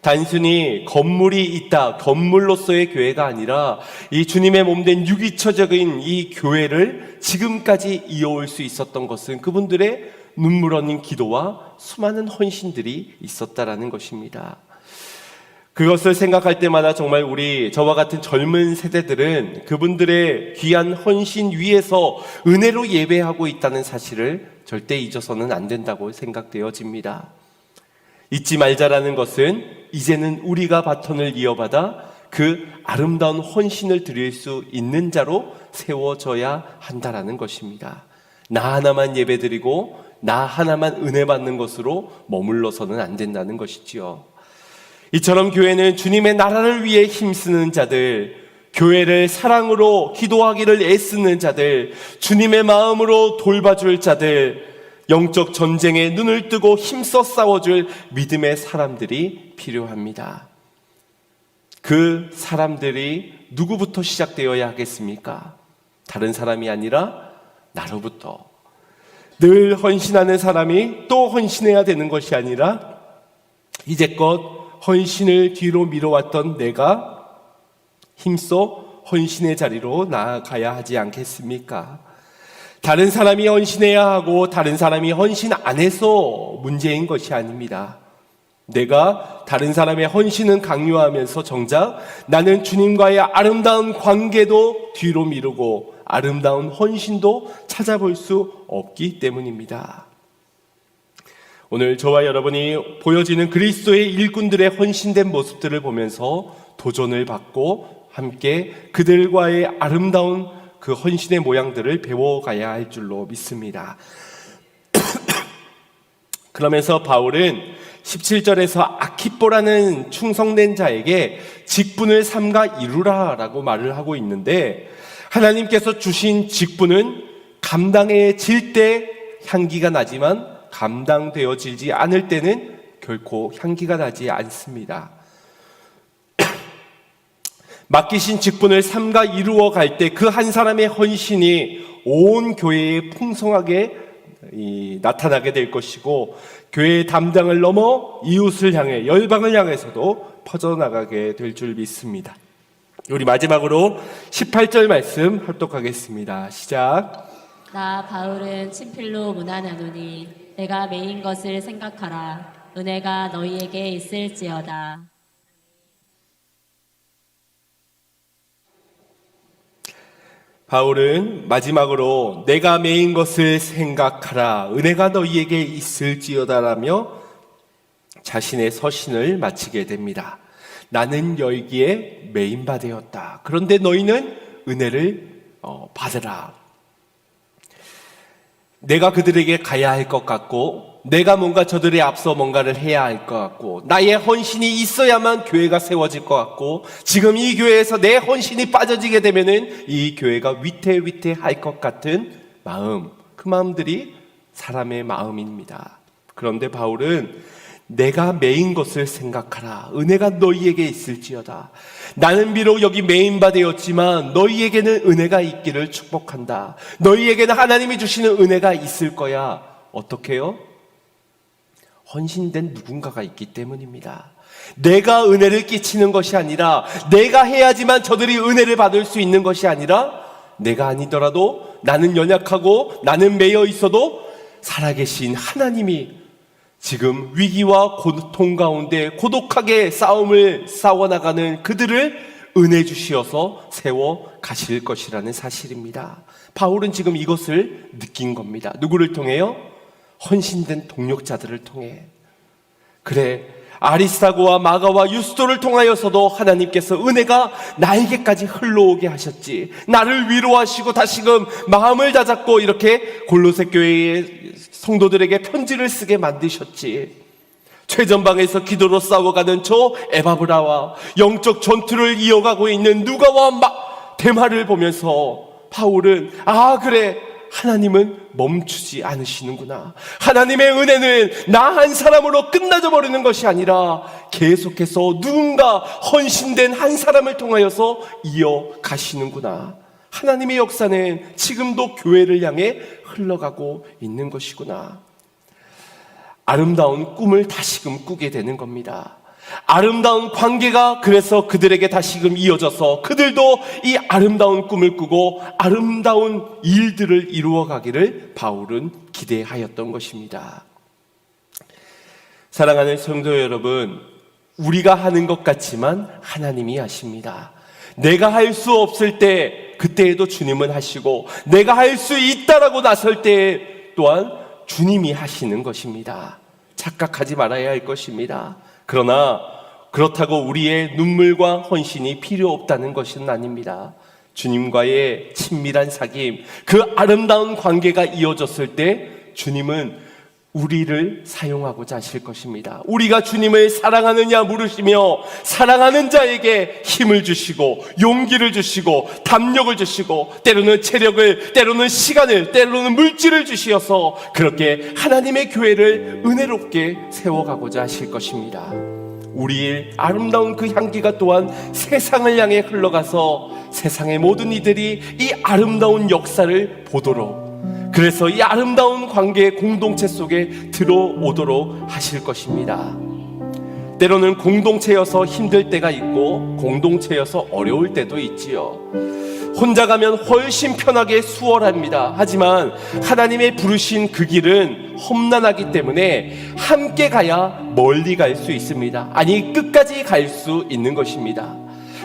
단순히 건물이 있다, 건물로서의 교회가 아니라 이 주님의 몸된 유기처적인 이 교회를 지금까지 이어올 수 있었던 것은 그분들의 눈물 흘린 기도와 수많은 헌신들이 있었다라는 것입니다. 그것을 생각할 때마다 정말 저와 같은 젊은 세대들은 그분들의 귀한 헌신 위에서 은혜로 예배하고 있다는 사실을 절대 잊어서는 안 된다고 생각되어집니다. 잊지 말자라는 것은 이제는 우리가 바톤을 이어받아 그 아름다운 헌신을 드릴 수 있는 자로 세워져야 한다라는 것입니다. 나 하나만 예배드리고 나 하나만 은혜 받는 것으로 머물러서는 안 된다는 것이지요. 이처럼 교회는 주님의 나라를 위해 힘쓰는 자들, 교회를 사랑으로 기도하기를 애쓰는 자들, 주님의 마음으로 돌봐줄 자들, 영적 전쟁에 눈을 뜨고 힘써 싸워줄 믿음의 사람들이 필요합니다. 그 사람들이 누구부터 시작되어야 하겠습니까? 다른 사람이 아니라 나로부터. 늘 헌신하는 사람이 또 헌신해야 되는 것이 아니라 이제껏 헌신을 뒤로 미뤄왔던 내가 힘써 헌신의 자리로 나아가야 하지 않겠습니까? 다른 사람이 헌신해야 하고 다른 사람이 헌신 안 해서 문제인 것이 아닙니다. 내가 다른 사람의 헌신은 강요하면서 정작 나는 주님과의 아름다운 관계도 뒤로 미루고 아름다운 헌신도 찾아볼 수 없기 때문입니다. 오늘 저와 여러분이 보여지는 그리스도의 일꾼들의 헌신된 모습들을 보면서 도전을 받고 함께 그들과의 아름다운 그 헌신의 모양들을 배워가야 할 줄로 믿습니다. 그러면서 바울은 17절에서 아키뽀라는 충성된 자에게 직분을 삼가 이루라 라고 말을 하고 있는데, 하나님께서 주신 직분은 감당해질 때 향기가 나지만 감당되어지지 않을 때는 결코 향기가 나지 않습니다. 맡기신 직분을 삼가 이루어 갈 때 그 한 사람의 헌신이 온 교회에 풍성하게 나타나게 될 것이고, 교회의 담당을 넘어 이웃을 향해, 열방을 향해서도 퍼져나가게 될 줄 믿습니다. 우리 마지막으로 18절 말씀 합독하겠습니다. 시작.
나 바울은 친필로 문안하노니 내가 매인 것을 생각하라. 은혜가 너희에게 있을지어다.
바울은 마지막으로 내가 매인 것을 생각하라. 은혜가 너희에게 있을지어다라며 자신의 서신을 마치게 됩니다. 나는 여기에 매인 바 되었다. 그런데 너희는 은혜를 받으라. 내가 그들에게 가야 할 것 같고, 내가 뭔가 저들에 앞서 뭔가를 해야 할 것 같고, 나의 헌신이 있어야만 교회가 세워질 것 같고, 지금 이 교회에서 내 헌신이 빠져지게 되면은 이 교회가 위태위태할 것 같은 마음, 그 마음들이 사람의 마음입니다. 그런데 바울은 내가 매인 것을 생각하라. 은혜가 너희에게 있을지어다. 나는 비록 여기 매인 바 되었지만 너희에게는 은혜가 있기를 축복한다. 너희에게는 하나님이 주시는 은혜가 있을 거야. 어떻게 해요? 헌신된 누군가가 있기 때문입니다. 내가 은혜를 끼치는 것이 아니라, 내가 해야지만 저들이 은혜를 받을 수 있는 것이 아니라, 내가 아니더라도 나는 연약하고 나는 매여 있어도 살아계신 하나님이 지금 위기와 고통 가운데 고독하게 싸움을 싸워나가는 그들을 은혜 주시어서 세워 가실 것이라는 사실입니다. 바울은 지금 이것을 느낀 겁니다. 누구를 통해요? 헌신된 동력자들을 통해. 그래, 아리스타고와 마가와 유스도를 통하여서도 하나님께서 은혜가 나에게까지 흘러오게 하셨지. 나를 위로하시고 다시금 마음을 다잡고 이렇게 골로새 교회의 성도들에게 편지를 쓰게 만드셨지. 최전방에서 기도로 싸워가는 저 에바브라와 영적 전투를 이어가고 있는 누가와 데마를 보면서 바울은 그래, 하나님은 멈추지 않으시는구나. 하나님의 은혜는 나 한 사람으로 끝나져 버리는 것이 아니라 계속해서 누군가 헌신된 한 사람을 통하여서 이어가시는구나. 하나님의 역사는 지금도 교회를 향해 흘러가고 있는 것이구나. 아름다운 꿈을 다시금 꾸게 되는 겁니다. 아름다운 관계가 그래서 그들에게 다시금 이어져서 그들도 이 아름다운 꿈을 꾸고 아름다운 일들을 이루어가기를 바울은 기대하였던 것입니다. 사랑하는 성도 여러분, 우리가 하는 것 같지만 하나님이 하십니다. 내가 할 수 없을 때 그때에도 주님은 하시고, 내가 할 수 있다라고 나설 때 또한 주님이 하시는 것입니다. 착각하지 말아야 할 것입니다. 그러나 그렇다고 우리의 눈물과 헌신이 필요 없다는 것은 아닙니다. 주님과의 친밀한 사귐, 그 아름다운 관계가 이어졌을 때 주님은 우리를 사용하고자 하실 것입니다. 우리가 주님을 사랑하느냐 물으시며 사랑하는 자에게 힘을 주시고 용기를 주시고 담력을 주시고 때로는 체력을, 때로는 시간을, 때로는 물질을 주시어서 그렇게 하나님의 교회를 은혜롭게 세워가고자 하실 것입니다. 우리의 아름다운 그 향기가 또한 세상을 향해 흘러가서 세상의 모든 이들이 이 아름다운 역사를 보도록, 그래서 이 아름다운 관계의 공동체 속에 들어오도록 하실 것입니다. 때로는 공동체여서 힘들 때가 있고 공동체여서 어려울 때도 있지요. 혼자 가면 훨씬 편하게 수월합니다. 하지만 하나님의 부르신 그 길은 험난하기 때문에 함께 가야 멀리 갈 수 있습니다. 아니, 끝까지 갈 수 있는 것입니다.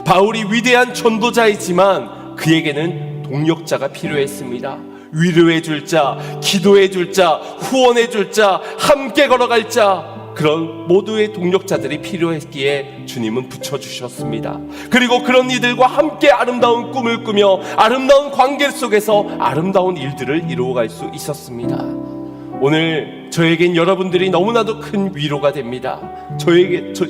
바울이 위대한 전도자이지만 그에게는 동력자가 필요했습니다. 위로해 줄 자, 기도해 줄 자, 후원해 줄 자, 함께 걸어갈 자, 그런 모두의 동력자들이 필요했기에 주님은 붙여주셨습니다. 그리고 그런 이들과 함께 아름다운 꿈을 꾸며 아름다운 관계 속에서 아름다운 일들을 이루어갈 수 있었습니다. 오늘 저에겐 여러분들이 너무나도 큰 위로가 됩니다.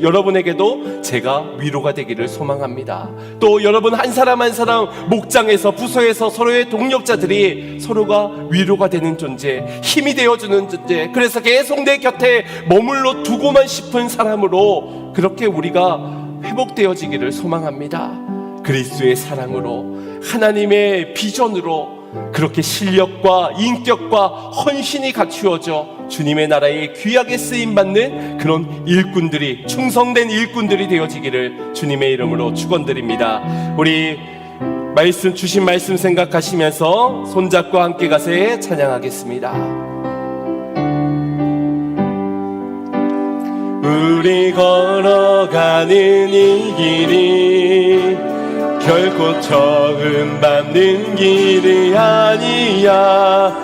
여러분에게도 제가 위로가 되기를 소망합니다. 또 여러분 한 사람 한 사람 목장에서, 부서에서 서로의 동력자들이 서로가 위로가 되는 존재, 힘이 되어주는 존재, 그래서 계속 내 곁에 머물러 두고만 싶은 사람으로 그렇게 우리가 회복되어지기를 소망합니다. 그리스도의 사랑으로, 하나님의 비전으로 그렇게 실력과 인격과 헌신이 갖추어져 주님의 나라에 귀하게 쓰임받는 그런 일꾼들이, 충성된 일꾼들이 되어지기를 주님의 이름으로 축원드립니다. 우리 말씀, 주신 말씀 생각하시면서 손잡고 함께 가세 찬양하겠습니다. 우리 걸어가는 이 길이 결코 처음 밟는 길이 아니야.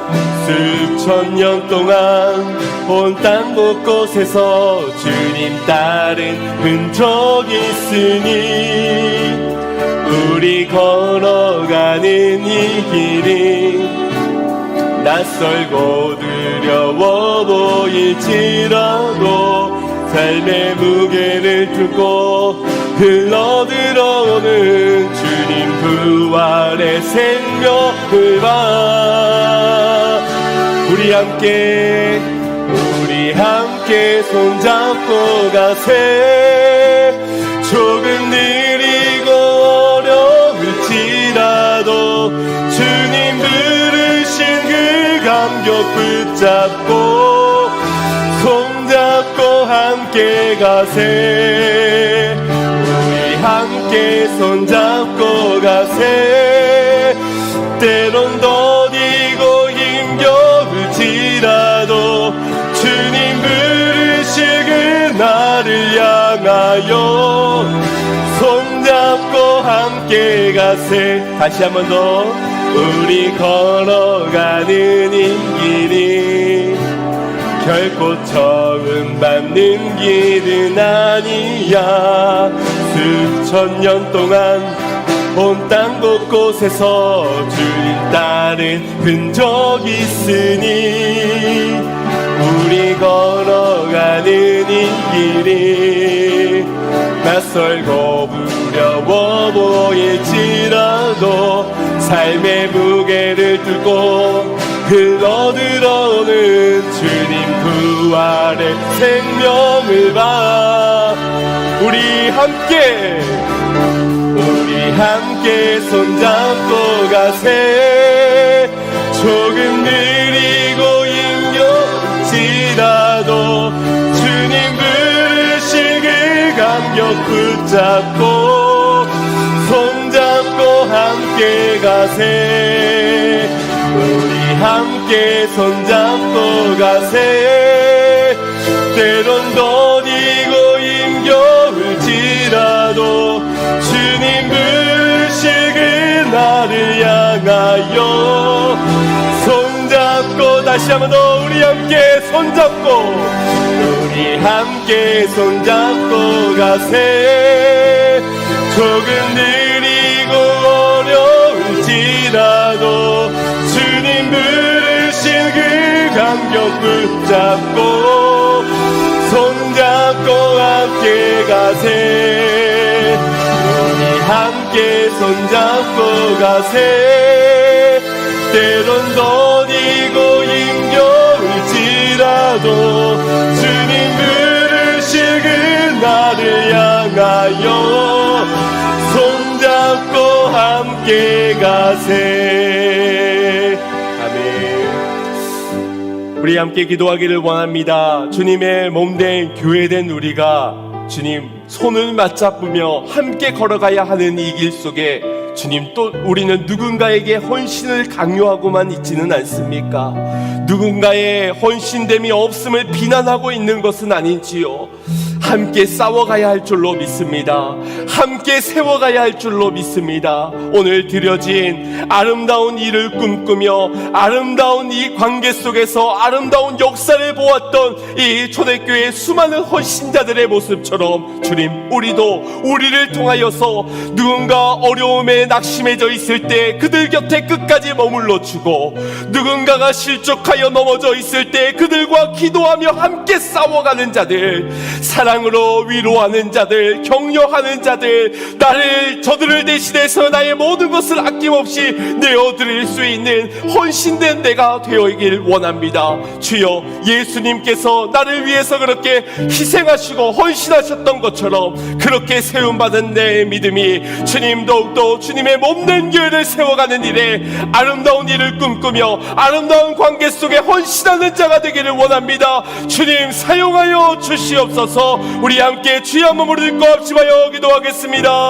수천 년 동안 온 땅 곳곳에서 주님 따른 흔적이 있으니 우리 걸어가는 이 길이 낯설고 두려워 보일지라도 삶의 무게를 두고 흘러들어오는 주님 부활의 생명을 봐. 우리 함께 손잡고 가세. 조금 느리고 어려울지라도 주님 부르신 그 감격 붙잡고 손잡고 함께 가세. 우리 함께 손잡고 가세. 때론 더디고 힘겨울지라도 주님 부르실 그날을 향하여 손잡고 함께 가세. 다시 한 번 더. 우리 걸어가는 이 길이 결코 처음 밟는 길은 아니야. 수천 년 동안 온 땅 곳곳에서 주님 따른 흔적이 있으니 우리 걸어가는 이 길이 낯설고 두려워 보일지라도 삶의 무게를 두고 흘러들어오는 주님 부활의 생명을 봐. 우리 함께 손잡고 가세. 조금 느리고 힘겨울지라도 주님 부르신 그 감격 붙잡고 손잡고 함께 가세. 우리 함께 손잡고 가세. 때론 더디고 힘겨울지라도 주님 부르실 그날을 향하여 손잡고 다시 한번 더 우리 함께 손잡고 가세. 조금 느리고 어려울지라도 주님 부르신 그 감격 붙잡고 손잡고 함께 가세. 우리 함께 손잡고 가세. 때론 더디고 힘겨울지라도 주님 부르실 그날을 향하여 손잡고 함께 가세. 아멘. 우리 함께 기도하기를 원합니다. 주님의 몸된 교회된 우리가 주님 손을 맞잡으며 함께 걸어가야 하는 이 길 속에 주님 또 우리는 누군가에게 헌신을 강요하고만 있지는 않습니까? 누군가의 헌신됨이 없음을 비난하고 있는 것은 아닌지요. 함께 싸워가야 할 줄로 믿습니다. 함께 세워가야 할 줄로 믿습니다. 오늘 드려진 아름다운 일을 꿈꾸며 아름다운 이 관계 속에서 아름다운 역사를 보았던 이 초대교회 수많은 헌신자들의 모습처럼 주님 우리도 우리를 통하여서 누군가 어려움에 낙심해져 있을 때 그들 곁에 끝까지 머물러 주고 누군가가 실족하여 넘어져 있을 때 그들과 기도하며 함께 싸워가는 자들, 사랑을 사랑으로 위로하는 자들, 격려하는 자들, 저들을 대신해서 나의 모든 것을 아낌없이 내어드릴 수 있는 헌신된 내가 되어있길 원합니다. 주여, 예수님께서 나를 위해서 그렇게 희생하시고 헌신하셨던 것처럼 그렇게 세움받은 내 믿음이 주님 더욱더 주님의 몸된 교회를 세워가는 일에 아름다운 일을 꿈꾸며 아름다운 관계 속에 헌신하는 자가 되기를 원합니다. 주님 사용하여 주시옵소서. 우리 함께 주의 한 몸으로 듣고 합심하여 기도하겠습니다.